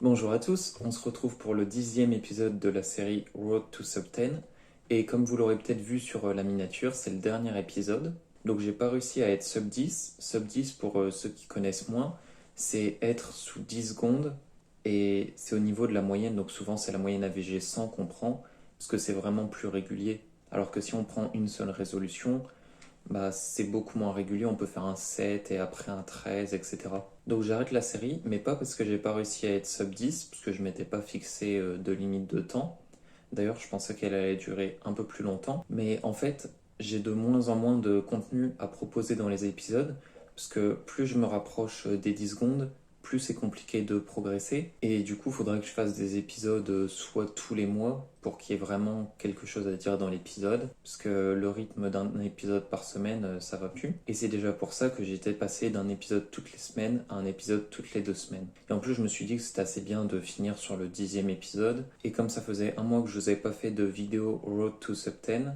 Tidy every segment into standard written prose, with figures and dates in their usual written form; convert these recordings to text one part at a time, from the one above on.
Bonjour à tous, on se retrouve pour le 10e épisode de la série Road to Sub 10 et comme vous l'aurez peut-être vu sur la miniature, c'est le dernier épisode. Donc j'ai pas réussi à être sub 10. Sub 10 pour ceux qui connaissent moins, c'est être sous 10 secondes et c'est au niveau de la moyenne, donc souvent c'est la moyenne AVG 100 qu'on prend parce que c'est vraiment plus régulier. Alors que si on prend une seule résolution, bah, c'est beaucoup moins régulier, on peut faire un 7 et après un 13, etc. Donc j'arrête la série, mais pas parce que j'ai pas réussi à être sub 10, parce que je m'étais pas fixé de limite de temps. D'ailleurs, je pensais qu'elle allait durer un peu plus longtemps, mais en fait, j'ai de moins en moins de contenu à proposer dans les épisodes, parce que plus je me rapproche des 10 secondes, plus c'est compliqué de progresser, et du coup, il faudrait que je fasse des épisodes soit tous les mois, pour qu'il y ait vraiment quelque chose à dire dans l'épisode, parce que le rythme d'un épisode par semaine, ça va plus. Et c'est déjà pour ça que j'étais passé d'un épisode toutes les semaines à un épisode toutes les 2 semaines. Et en plus, je me suis dit que c'était assez bien de finir sur le 10e épisode, et comme ça faisait un mois que je vous avais pas fait de vidéo Road to Sub 10,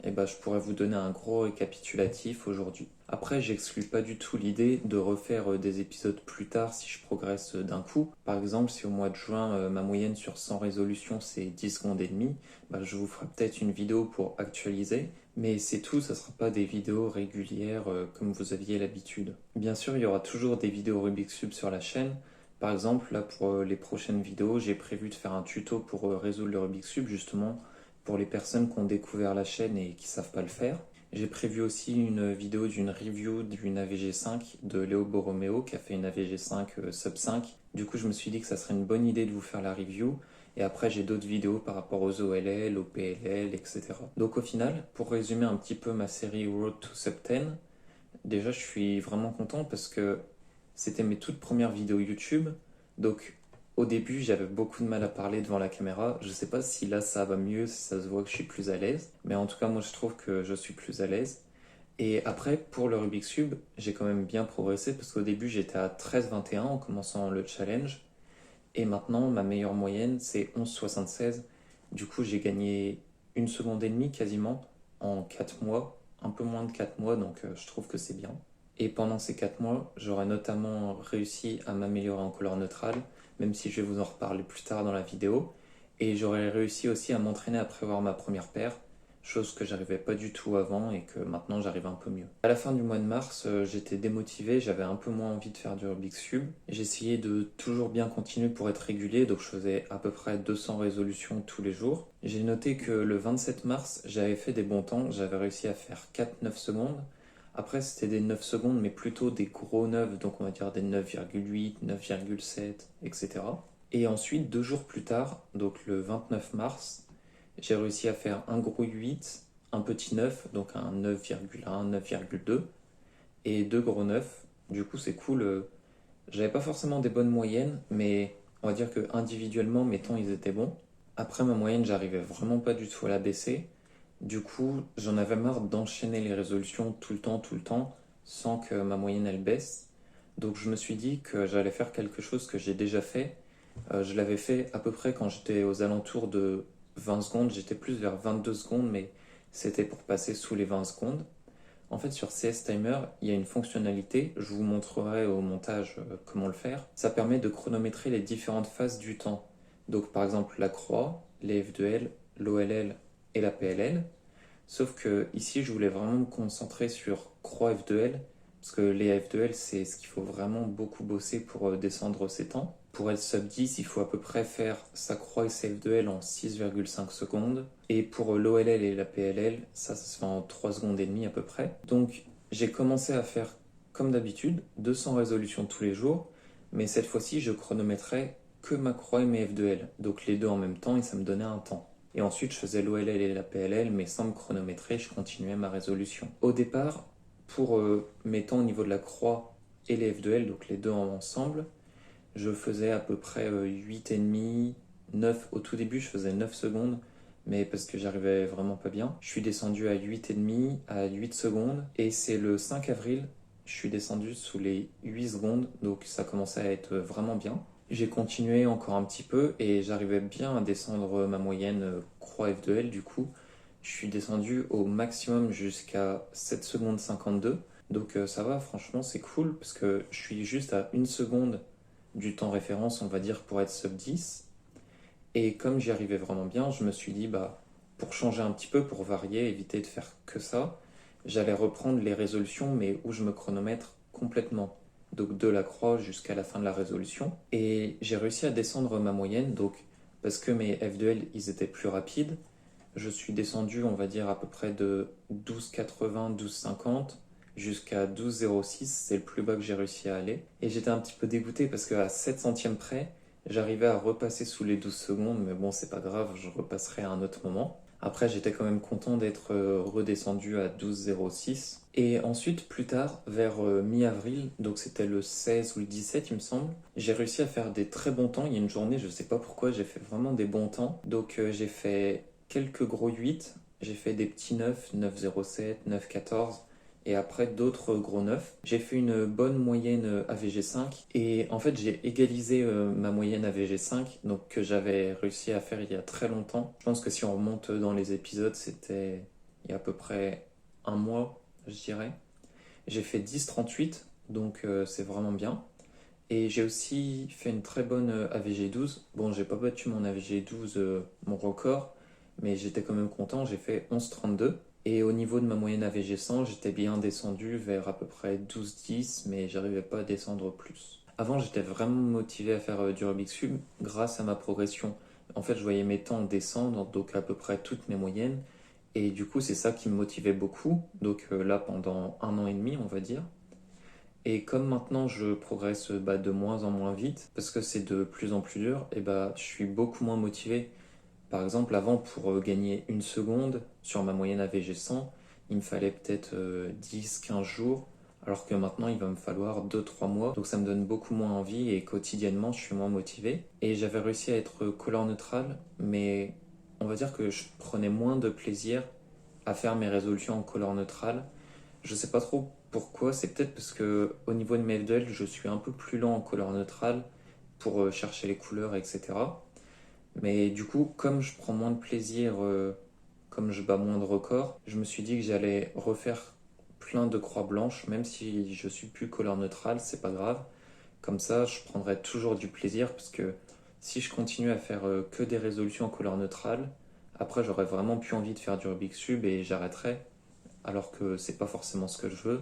et ben, je pourrais vous donner un gros récapitulatif aujourd'hui. Après, j'exclus pas du tout l'idée de refaire des épisodes plus tard si je progresse d'un coup. Par exemple, si au mois de juin, ma moyenne sur 100 résolutions c'est 10 secondes et demie, bah, je vous ferai peut-être une vidéo pour actualiser. Mais c'est tout, ça sera pas des vidéos régulières comme vous aviez l'habitude. Bien sûr, il y aura toujours des vidéos Rubik's Cube sur la chaîne. Par exemple, là pour les prochaines vidéos, j'ai prévu de faire un tuto pour résoudre le Rubik's Cube justement pour les personnes qui ont découvert la chaîne et qui savent pas le faire. J'ai prévu aussi une vidéo d'une review d'une AVG5 de Léo Borromeo qui a fait une AVG5 sub 5. Du coup, je me suis dit que ça serait une bonne idée de vous faire la review. Et après, j'ai d'autres vidéos par rapport aux OLL, aux PLL, etc. Donc au final, pour résumer un petit peu ma série Road to Sub 10, déjà je suis vraiment content parce que c'était mes toutes premières vidéos YouTube. Donc au début, j'avais beaucoup de mal à parler devant la caméra. Je sais pas si là ça va mieux, si ça se voit que je suis plus à l'aise. Mais en tout cas, moi je trouve que je suis plus à l'aise. Et après, pour le Rubik's Cube, j'ai quand même bien progressé parce qu'au début, j'étais à 13,21 en commençant le challenge. Et maintenant, ma meilleure moyenne, c'est 11,76. Du coup, j'ai gagné une seconde et demie quasiment en 4 mois, un peu moins de 4 mois, donc je trouve que c'est bien. Et pendant ces 4 mois, j'aurais notamment réussi à m'améliorer en couleur neutrale, même si je vais vous en reparler plus tard dans la vidéo. Et j'aurais réussi aussi à m'entraîner à prévoir ma première paire, chose que j'arrivais pas du tout avant et que maintenant j'arrive un peu mieux. À la fin du mois de mars, j'étais démotivé, j'avais un peu moins envie de faire du Rubik's Cube. J'essayais de toujours bien continuer pour être régulier, donc je faisais à peu près 200 résolutions tous les jours. J'ai noté que le 27 mars, j'avais fait des bons temps, j'avais réussi à faire 4-9 secondes. Après, c'était des 9 secondes, mais plutôt des gros 9, donc on va dire des 9,8, 9,7, etc. Et ensuite, 2 jours plus tard, donc le 29 mars, j'ai réussi à faire un gros 8, un petit 9, donc un 9,1, 9,2, et deux gros 9. Du coup, c'est cool. J'avais pas forcément des bonnes moyennes, mais on va dire que individuellement, mes temps, ils étaient bons. Après, ma moyenne, j'arrivais vraiment pas du tout à la baisser. Du coup, j'en avais marre d'enchaîner les résolutions tout le temps, sans que ma moyenne, elle baisse. Donc, je me suis dit que j'allais faire quelque chose que j'ai déjà fait. Je l'avais fait à peu près quand j'étais aux alentours de 20 secondes. J'étais plus vers 22 secondes, mais c'était pour passer sous les 20 secondes. En fait, sur CS Timer, il y a une fonctionnalité, je vous montrerai au montage comment le faire. Ça permet de chronométrer les différentes phases du temps. Donc par exemple la croix, les F2L, l'OLL et la PLL. Sauf que ici, je voulais vraiment me concentrer sur croix F2L, parce que les F2L, c'est ce qu'il faut vraiment beaucoup bosser pour descendre ses temps. Pour être sub 10, il faut à peu près faire sa croix et ses F2L en 6,5 secondes. Et pour l'OLL et la PLL, ça se fait en 3 secondes et demie à peu près. Donc j'ai commencé à faire comme d'habitude, 200 résolutions tous les jours, mais cette fois-ci, je chronométrais que ma croix et mes F2L. Donc les deux en même temps et ça me donnait un temps. Et ensuite, je faisais l'OLL et la PLL, mais sans me chronométrer, je continuais ma résolution. Au départ, pour mes temps au niveau de la croix et les F2L, donc les deux ensemble, je faisais à peu près 8,5, 9. Au tout début, je faisais 9 secondes, mais parce que j'arrivais vraiment pas bien. Je suis descendu à 8,5, à 8 secondes, et c'est le 5 avril, je suis descendu sous les 8 secondes, donc ça commençait à être vraiment bien. J'ai continué encore un petit peu et j'arrivais bien à descendre ma moyenne croix F2L du coup. Je suis descendu au maximum jusqu'à 7 secondes 52. Donc ça va, franchement c'est cool parce que je suis juste à 1 seconde du temps référence, on va dire, pour être sub 10. Et comme j'y arrivais vraiment bien, je me suis dit, pour changer un petit peu, pour varier, éviter de faire que ça, j'allais reprendre les résolutions, mais où je me chronomètre complètement. Donc de la croix jusqu'à la fin de la résolution. Et j'ai réussi à descendre ma moyenne, donc parce que mes F2L, ils étaient plus rapides, je suis descendu, on va dire, à peu près de 12,80, 12,50 jusqu'à 12,06, c'est le plus bas que j'ai réussi à aller. Et j'étais un petit peu dégoûté parce qu'à 7 centièmes près, j'arrivais à repasser sous les 12 secondes, mais bon, c'est pas grave, je repasserai à un autre moment. Après, j'étais quand même content d'être redescendu à 12,06. Et ensuite, plus tard, vers mi-avril, donc c'était le 16 ou le 17, il me semble, j'ai réussi à faire des très bons temps. Il y a une journée, je sais pas pourquoi, j'ai fait vraiment des bons temps. Donc j'ai fait quelques gros 8, j'ai fait des petits 9, 9,07, 9,14 et après d'autres gros 9. J'ai fait une bonne moyenne AVG5 et en fait j'ai égalisé ma moyenne AVG5 donc que j'avais réussi à faire il y a très longtemps. Je pense que si on remonte dans les épisodes, c'était il y a à peu près un mois, je dirais. J'ai fait 10,38 donc c'est vraiment bien. Et j'ai aussi fait une très bonne AVG12. Bon, j'ai pas battu mon AVG12, mon record, mais j'étais quand même content. J'ai fait 11,32. Et au niveau de ma moyenne AVG100, j'étais bien descendu vers à peu près 12,10, mais j'arrivais pas à descendre plus. Avant, j'étais vraiment motivé à faire du Rubik's Cube grâce à ma progression. En fait, je voyais mes temps descendre, donc à peu près toutes mes moyennes. Et du coup, c'est ça qui me motivait beaucoup. Donc là, pendant un an et demi, on va dire. Et comme maintenant je progresse de moins en moins vite, parce que c'est de plus en plus dur, et je suis beaucoup moins motivé. Par exemple, avant, pour gagner une seconde sur ma moyenne AVG 100, il me fallait peut-être 10-15 jours, alors que maintenant il va me falloir 2-3 mois. Donc ça me donne beaucoup moins envie et quotidiennement je suis moins motivé. Et j'avais réussi à être couleur neutrale, mais on va dire que je prenais moins de plaisir à faire mes résolutions en couleur neutrale. Je sais pas trop pourquoi, c'est peut-être parce que au niveau de mes duels, je suis un peu plus lent en couleur neutrale pour chercher les couleurs, etc. Mais du coup, comme je prends moins de plaisir, comme je bats moins de records, je me suis dit que j'allais refaire plein de croix blanches, même si je suis plus couleur neutrale, c'est pas grave. Comme ça, je prendrai toujours du plaisir parce que si je continue à faire que des résolutions en couleur neutrale, après j'aurais vraiment plus envie de faire du Rubik's Cube et j'arrêterai alors que c'est pas forcément ce que je veux.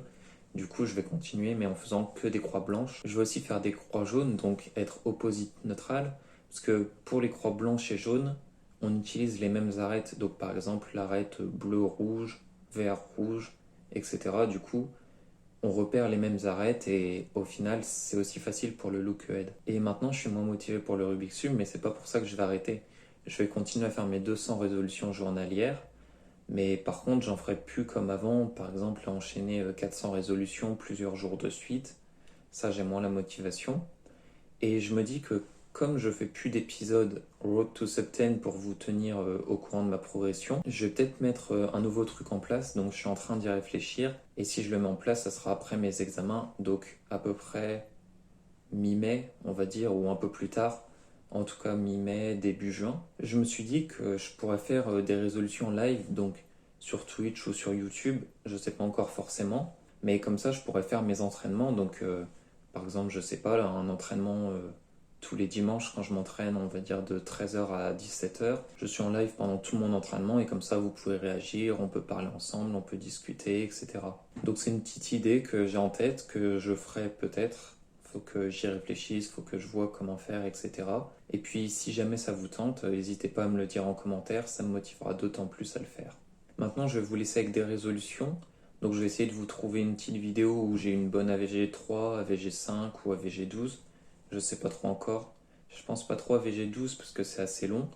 Du coup, je vais continuer, mais en faisant que des croix blanches. Je veux aussi faire des croix jaunes, donc être opposite neutral, parce que pour les croix blanches et jaunes, on utilise les mêmes arêtes. Donc par exemple, l'arête bleu-rouge, vert-rouge, etc. Du coup, on repère les mêmes arêtes et au final, c'est aussi facile pour le look ahead. Et maintenant, je suis moins motivé pour le Rubik's Cube, mais c'est pas pour ça que je vais arrêter. Je vais continuer à faire mes 200 résolutions journalières. Mais par contre, j'en ferai plus comme avant, par exemple, enchaîner 400 résolutions plusieurs jours de suite. Ça, j'ai moins la motivation. Et je me dis que comme je fais plus d'épisodes Road to Sub 10 pour vous tenir au courant de ma progression, je vais peut-être mettre un nouveau truc en place. Donc, je suis en train d'y réfléchir. Et si je le mets en place, ça sera après mes examens. Donc, à peu près mi-mai, on va dire, ou un peu plus tard. En tout cas mi-mai, début juin. Je me suis dit que je pourrais faire des résolutions live, donc sur Twitch ou sur YouTube, je sais pas encore forcément, mais comme ça je pourrais faire mes entraînements. Donc par exemple, je sais pas, là, un entraînement tous les dimanches quand je m'entraîne, on va dire de 13h à 17h. Je suis en live pendant tout mon entraînement et comme ça vous pouvez réagir, on peut parler ensemble, on peut discuter, etc. Donc c'est une petite idée que j'ai en tête, que je ferai peut-être. Faut que j'y réfléchisse, faut que je vois comment faire, etc. Et puis si jamais ça vous tente, n'hésitez pas à me le dire en commentaire, ça me motivera d'autant plus à le faire. Maintenant, je vais vous laisser avec des résolutions. Donc je vais essayer de vous trouver une petite vidéo où j'ai une bonne AVG 3, AVG 5 ou AVG 12. Je sais pas trop encore. Je pense pas trop AVG 12 parce que c'est assez long.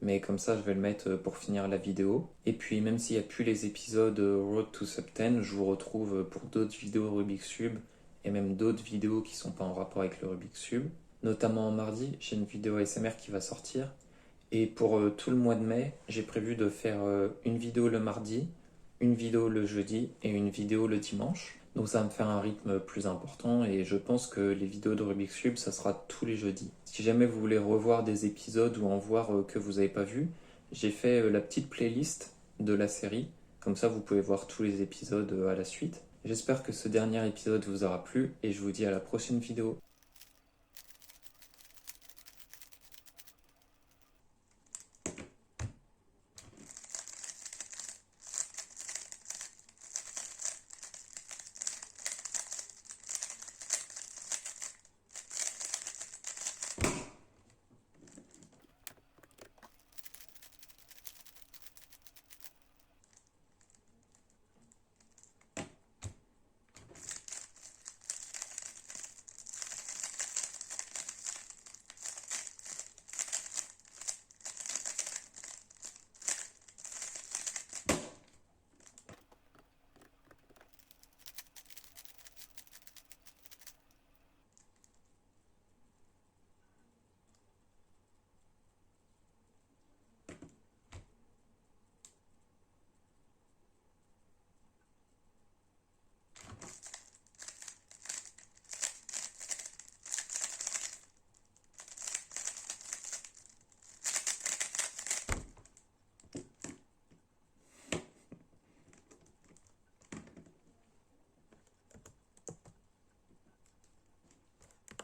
Mais comme ça, je vais le mettre pour finir la vidéo. Et puis, même s'il n'y a plus les épisodes Road to Sub 10, je vous retrouve pour d'autres vidéos Rubik's Cube et même d'autres vidéos qui sont pas en rapport avec le Rubik's Cube. Notamment en mardi, j'ai une vidéo ASMR qui va sortir. Et pour tout le mois de mai, j'ai prévu de faire une vidéo le mardi, une vidéo le jeudi et une vidéo le dimanche. Donc ça va me faire un rythme plus important et je pense que les vidéos de Rubik's Cube, ça sera tous les jeudis. Si jamais vous voulez revoir des épisodes ou en voir que vous n'avez pas vu, j'ai fait la petite playlist de la série. Comme ça, vous pouvez voir tous les épisodes à la suite. J'espère que ce dernier épisode vous aura plu et je vous dis à la prochaine vidéo.